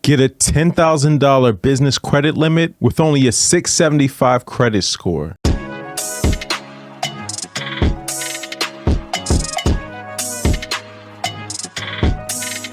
Get a $10,000 business credit limit with only a 675 credit score.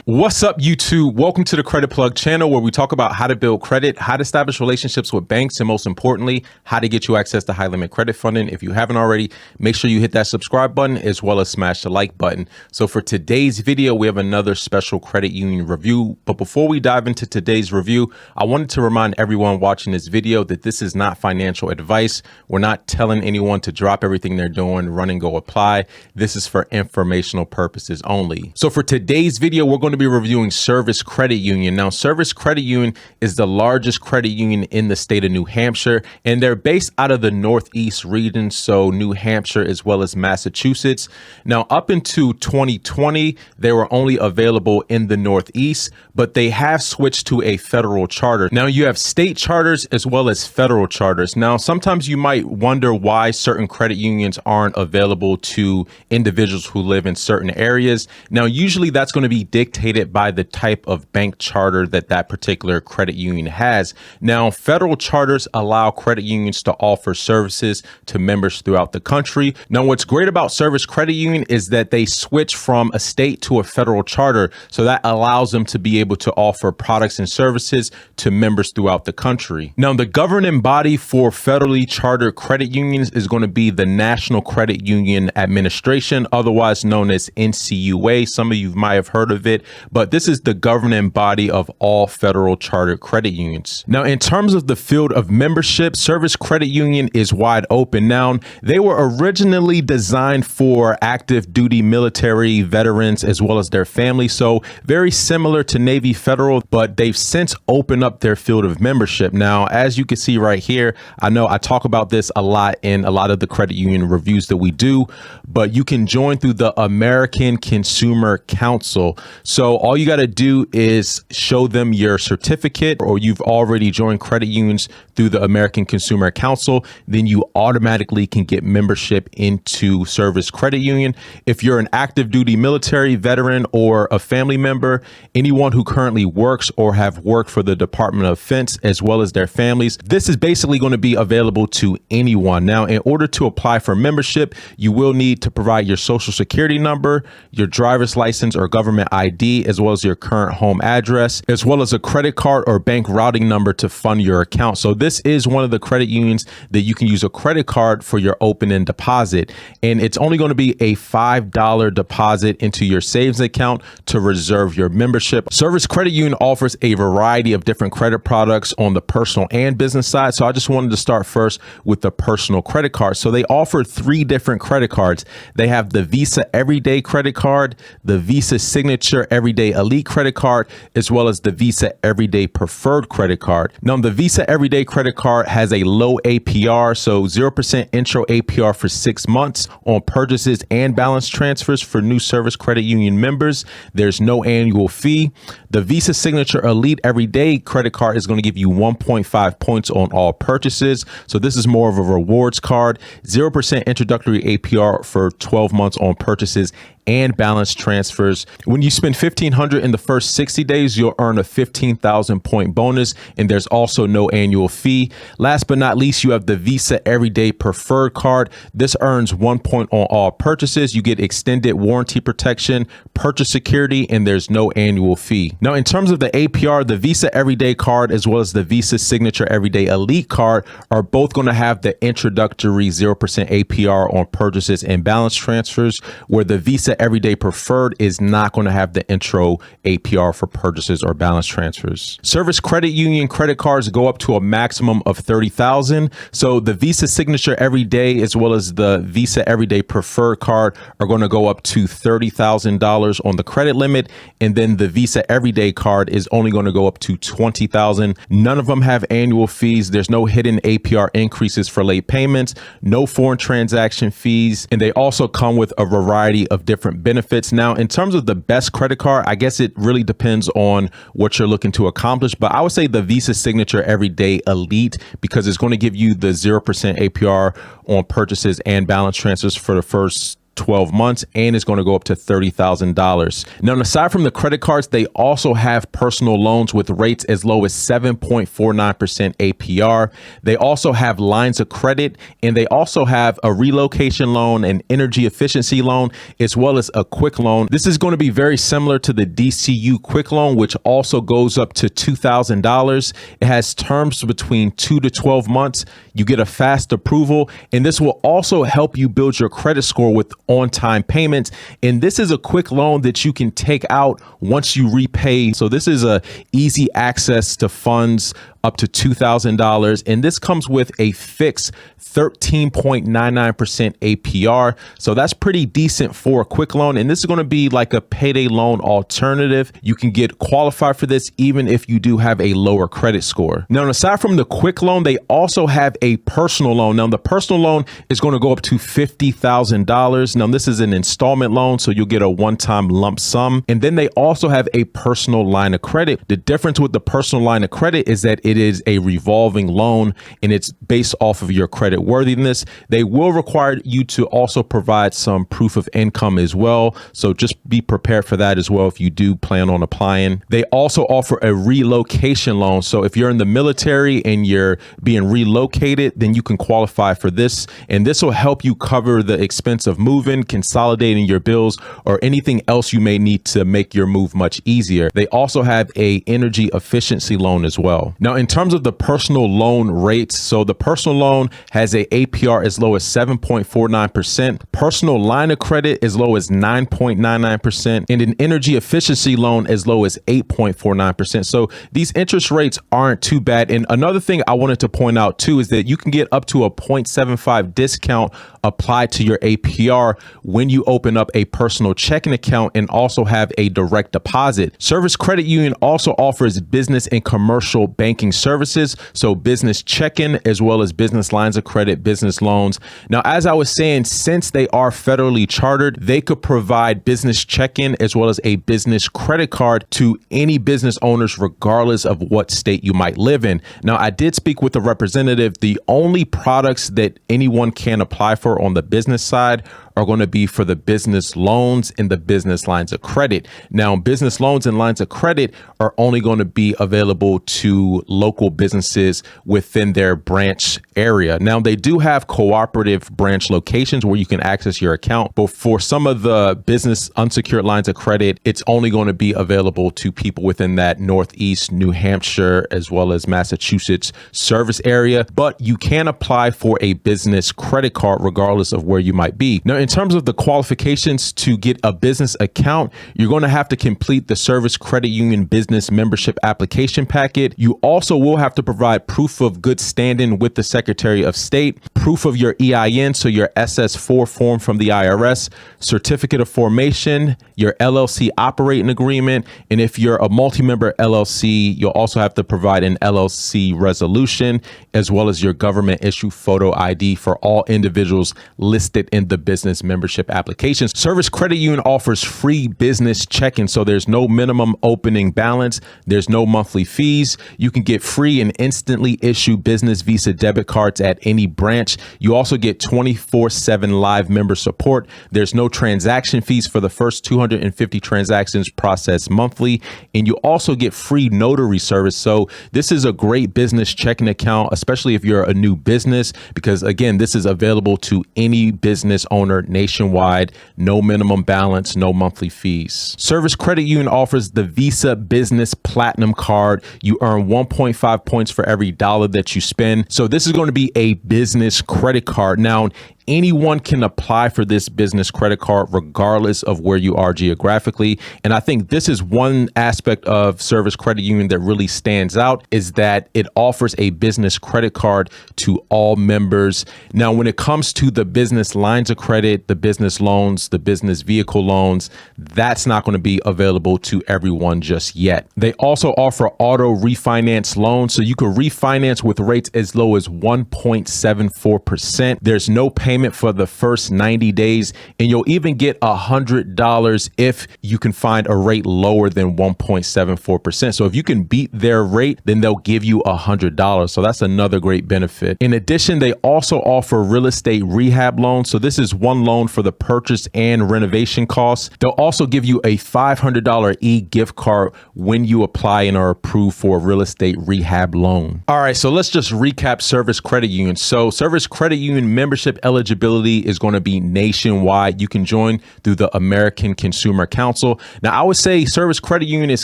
What's up, YouTube? Welcome to the Credit Plug channel, where we talk about how to build credit, how to establish relationships with banks, and most importantly, how to get you access to high limit credit funding. If you haven't already, make sure you hit that subscribe button as well as smash the like button. So for today's video, we have another special credit union review. But before we dive into today's review, I wanted to remind everyone watching this video that this is not financial advice. We're not telling anyone to drop everything they're doing, run and go apply. This is for informational purposes only. So for today's video, we're going to be reviewing Service Credit Union. Now, Service Credit Union is the largest credit union in the state of New Hampshire, and they're based out of the Northeast region, so New Hampshire as well as Massachusetts. Now, up into 2020, they were only available in the Northeast, but they have switched to a federal charter. Now, you have state charters as well as federal charters. Now, sometimes you might wonder why certain credit unions aren't available to individuals who live in certain areas. Now, usually that's going to be dictated by the type of bank charter that particular credit union has. Now, federal charters allow credit unions to offer services to members throughout the country. Now, what's great about Service Credit Union is that they switch from a state to a federal charter. So that allows them to be able to offer products and services to members throughout the country. Now, the governing body for federally chartered credit unions is going to be the National Credit Union Administration, otherwise known as NCUA. Some of you might have heard of it, but this is the governing body of all federal chartered credit unions. Now, in terms of the field of membership, Service Credit Union is wide open. Now, they were originally designed for active duty military veterans as well as their families, so very similar to Navy Federal, but they've since opened up their field of membership. Now, as you can see right here, I know I talk about this a lot in a lot of the credit union reviews that we do, but you can join through the American Consumer Council. So all you got to do is show them your certificate, or you've already joined credit unions through the American Consumer Council, then you automatically can get membership into Service Credit Union. If you're an active duty military veteran or a family member, anyone who currently works or have worked for the Department of Defense as well as their families, this is basically going to be available to anyone. Now, in order to apply for membership, you will need to provide your social security number, your driver's license or government ID, as well as your current home address, as well as a credit card or bank routing number to fund your account. So this is one of the credit unions that you can use a credit card for your open-end deposit. And it's only going to be a $5 deposit into your savings account to reserve your membership. Service Credit Union offers a variety of different credit products on the personal and business side. So I just wanted to start first with the personal credit card. So they offer 3 different credit cards. They have the Visa Everyday credit card, the Visa Signature Everyday Elite credit card, as well as the Visa Everyday Preferred credit card. Now, the Visa Everyday credit card has a low APR, so 0% intro APR for 6 months on purchases and balance transfers for new Service Credit Union members. There's no annual fee. The Visa Signature Elite Everyday credit card is going to give you 1.5 points on all purchases. So this is more of a rewards card. 0% introductory APR for 12 months on purchases and balance transfers. When you spend $1,500 in the first 60 days, you'll earn a 15,000 point bonus, and there's also no annual fee. Last but not least, you have the Visa Everyday Preferred card. This earns 1 point on all purchases. You get extended warranty protection, purchase security, and there's no annual fee. Now, in terms of the APR, the Visa Everyday card as well as the Visa Signature Everyday Elite card are both going to have the introductory 0% APR on purchases and balance transfers, where the Visa Everyday Preferred is not going to have the intro APR for purchases or balance transfers. Service Credit Union credit cards go up to a maximum of $30,000. So the Visa Signature Everyday as well as the Visa Everyday Preferred card are going to go up to $30,000 on the credit limit, and then the Visa Everyday card is only going to go up to $20,000. None of them have annual fees. There's no hidden APR increases for late payments, no foreign transaction fees, and they also come with a variety of different benefits. Now, in terms of the best credit card, I guess it really depends on what you're looking to accomplish, but I would say the Visa Signature Everyday Elite, because it's going to give you the 0% APR on purchases and balance transfers for the first 12 months, and it's going to go up to $30,000. Now, aside from the credit cards, they also have personal loans with rates as low as 7.49% APR. They also have lines of credit, and they also have a relocation loan, an energy efficiency loan, as well as a quick loan. This is going to be very similar to the DCU quick loan, which also goes up to $2,000. It has terms between 2 to 12 months. You get a fast approval, and this will also help you build your credit score with on-time payments. And this is a quick loan that you can take out once you repay. So this is a easy access to funds up to $2,000. And this comes with a fixed 13.99% APR. So that's pretty decent for a quick loan. And this is going to be like a payday loan alternative. You can get qualified for this even if you do have a lower credit score. Now, aside from the quick loan, they also have a personal loan. Now, the personal loan is going to go up to $50,000. Now, this is an installment loan, so you'll get a one-time lump sum. And then they also have a personal line of credit. The difference with the personal line of credit is that it is a revolving loan and it's based off of your credit worthiness. They will require you to also provide some proof of income as well. So just be prepared for that as well if you do plan on applying. They also offer a relocation loan. So if you're in the military and you're being relocated, then you can qualify for this. And this will help you cover the expense of moving, consolidating your bills, or anything else you may need to make your move much easier. They also have a energy efficiency loan as well. Now, in terms of the personal loan rates, so the personal loan has a APR as low as 7.49%, personal line of credit as low as 9.99%, and an energy efficiency loan as low as 8.49%. So these interest rates aren't too bad. And another thing I wanted to point out too is that you can get up to a 0.75 discount applied to your APR when you open up a personal checking account and also have a direct deposit. Service Credit Union also offers business and commercial banking services, so business checking as well as business lines of credit, business loans. Now, as I was saying, since they are federally chartered, they could provide business checking as well as a business credit card to any business owners, regardless of what state you might live in. Now, I did speak with a representative. The only products that anyone can apply for on the business side are going to be for the business loans and the business lines of credit. Now, business loans and lines of credit are only going to be available to local businesses within their branch area. Now, they do have cooperative branch locations where you can access your account, but for some of the business unsecured lines of credit, it's only going to be available to people within that Northeast, New Hampshire, as well as Massachusetts service area. But you can apply for a business credit card regardless of where you might be. Now, in terms of the qualifications to get a business account, you're going to have to complete the Service Credit Union Business Membership Application Packet. You also will have to provide proof of good standing with the Secretary of State, proof of your EIN, so your SS4 form from the IRS, certificate of formation, your LLC operating agreement, and if you're a multi-member LLC, you'll also have to provide an LLC resolution, as well as your government issue photo ID for all individuals listed in the business membership applications. Service Credit Union offers free business checking, so there's no minimum opening balance, there's no monthly fees. You can get free and instantly issue business Visa debit cards at any branch. You also get 24/7 live member support. There's no transaction fees for the first 250 transactions processed monthly, and you also get free notary service. So this is a great business checking account, especially if you're a new business, because again, this is available to any business owner nationwide, no minimum balance, no monthly fees. Service Credit Union offers the Visa Business Platinum Card. You earn 1.5 points for every dollar that you spend. So this is going to be a business credit card. Now, anyone can apply for this business credit card regardless of where you are geographically. And I think this is one aspect of Service Credit Union that really stands out, is that it offers a business credit card to all members. Now, when it comes to the business lines of credit, the business loans, the business vehicle loans, that's not going to be available to everyone just yet. They also offer auto refinance loans, so you can refinance with rates as low as 1.74%. There's no payment payment for the first 90 days, and you'll even get $100 if you can find a rate lower than 1.74%. So if you can beat their rate, then they'll give you $100. So that's another great benefit. In addition, they also offer real estate rehab loans. So this is one loan for the purchase and renovation costs. They'll also give you a $500 e-gift card when you apply and are approved for a real estate rehab loan. All right, so let's just recap Service Credit Union. So Service Credit Union membership eligibility is going to be nationwide. You can join through the American Consumer Council. Now, I would say Service Credit Union is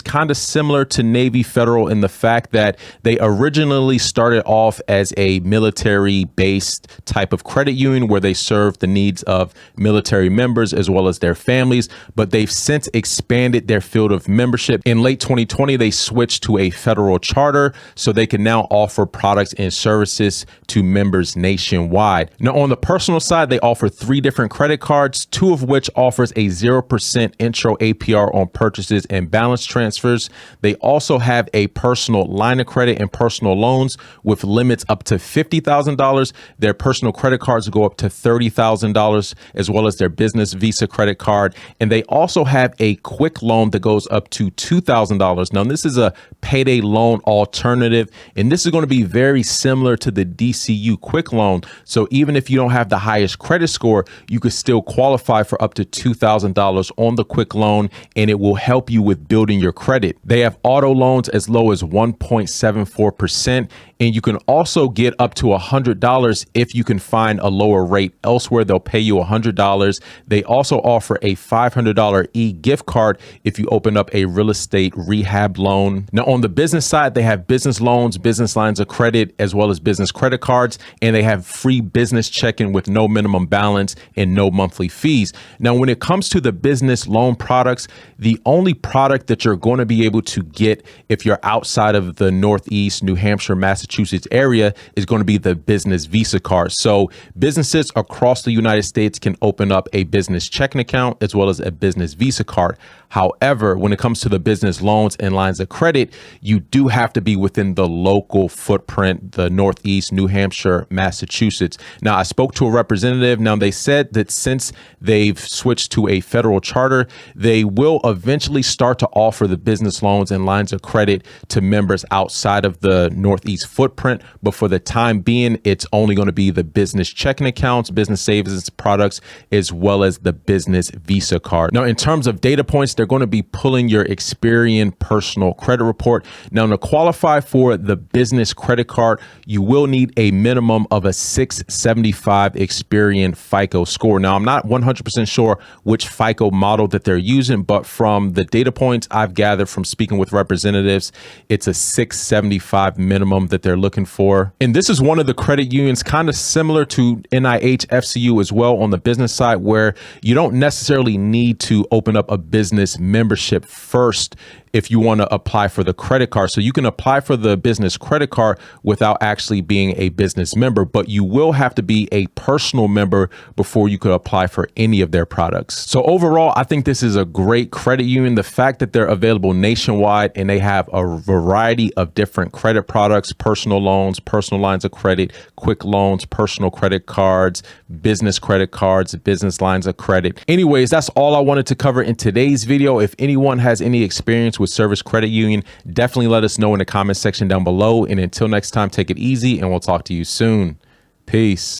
kind of similar to Navy Federal in the fact that they originally started off as a military-based type of credit union where they serve the needs of military members as well as their families, but they've since expanded their field of membership. In late 2020, they switched to a federal charter so they can now offer products and services to members nationwide. Now, on the personal side, they offer 3 different credit cards, 2 of which offers a 0% intro APR on purchases and balance transfers. They also have a personal line of credit and personal loans with limits up to $50,000. Their personal credit cards go up to $30,000, as well as their business Visa credit card. And they also have a quick loan that goes up to $2,000. Now, this is a payday loan alternative, and this is going to be very similar to the DCU quick loan. So even if you don't have the highest credit score, you could still qualify for up to $2,000 on the quick loan, and it will help you with building your credit. They have auto loans as low as 1.74%, and you can also get up to $100 if you can find a lower rate elsewhere. They'll pay you $100. They also offer a $500 e-gift card if you open up a real estate rehab loan. Now, on the business side, they have business loans, business lines of credit, as well as business credit cards, and they have free business checking with no minimum balance and no monthly fees. Now, when it comes to the business loan products, the only product that you're going to be able to get if you're outside of the Northeast, New Hampshire, Massachusetts area is going to be the business Visa card. So businesses across the United States can open up a business checking account as well as a business Visa card. However, when it comes to the business loans and lines of credit, you do have to be within the local footprint, the Northeast, New Hampshire, Massachusetts. Now, I spoke to a representative. Now, they said that since they've switched to a federal charter, they will eventually start to offer the business loans and lines of credit to members outside of the Northeast footprint. But for the time being, it's only going to be the business checking accounts, business savings products, as well as the business Visa card. Now, in terms of data points, they're going to be pulling your Experian personal credit report. Now, to qualify for the business credit card, you will need a minimum of a 675 Experian FICO score. Now, I'm not 100% sure which FICO model that they're using, but from the data points I've gathered from speaking with representatives, it's a 675 minimum that they're looking for. And this is one of the credit unions kind of similar to NIH FCU as well on the business side, where you don't necessarily need to open up a business membership first if you want to apply for the credit card. So you can apply for the business credit card without actually being a business member, but you will have to be a personal member before you could apply for any of their products. So overall, I think this is a great credit union. The fact that they're available nationwide and they have a variety of different credit products, personal loans, personal lines of credit, quick loans, personal credit cards, business lines of credit. Anyways, that's all I wanted to cover in today's video. If anyone has any experience with Service Credit Union, definitely let us know in the comment section down below. And until next time, take it easy and we'll talk to you soon. Peace.